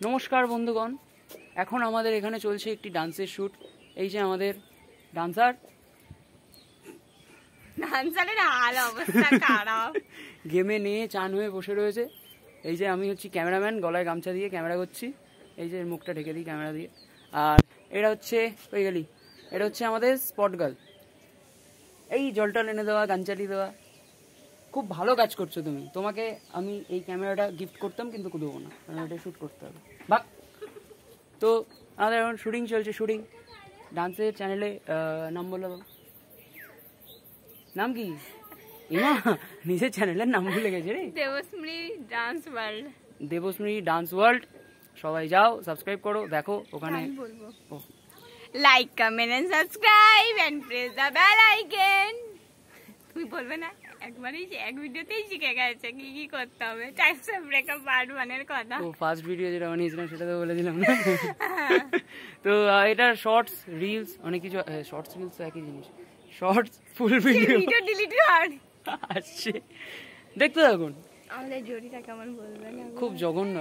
নমস্কার বন্ধুগণ, এখন আমাদের এখানে চলছে একটি ডান্সের শ্যুট। এই যে আমাদের ডান্সার, গেমে নিয়ে চান হয়ে বসে রয়েছে। এই যে আমি হচ্ছি ক্যামেরাম্যান, গলায় গামছা দিয়ে ক্যামেরা করছি। এই যে মুখটা ঢেকে দিই ক্যামেরা দিয়ে। আর এটা হচ্ছে এটা হচ্ছে আমাদের স্পট গার্ল। এই জলটা এনে দেওয়া, গান চালিয়ে দেওয়া। খুব ভালো কাজ করছো তুমি। তোমাকে আমি এই ক্যামেরাটা গিফট করতাম, কিন্তু দেবো না, কারণ এটা শ্যুট করতে হবে। বাহ। তো আমাদের এখন শুটিং চলছে। শুটিং ডান্সের চ্যানেলে নাম বলে দাও। নাম কি? ইমা নিজের চ্যানেলের নাম ভুলে গেছে রে। Debsmriti dance world. Debsmriti dance world. সবাই যাও, সাবস্ক্রাইব করো, দেখো ওখানে। Like, comment and subscribe and press the bell icon. তুই বলবে না? একবারই এক ভিডিওতেই শিখে গেছে কি কি করতে হবে। টাইপস অফ ব্রেকআপ পার্ট 1 এর কথা। তো ফার্স্ট ভিডিও যেটা বানিয়েছিলাম সেটা তো বলে দিলাম না। তো এটা শর্টস, রিলস, অনেক কিছু। শর্টস রিলস তো একই জিনিস। শর্টস, ফুল ভিডিও ডিলিট কর। আসছে, দেখতে থাকুন। আমাদের জড়িটা কেমন বলবে না? খুব জঘন্য।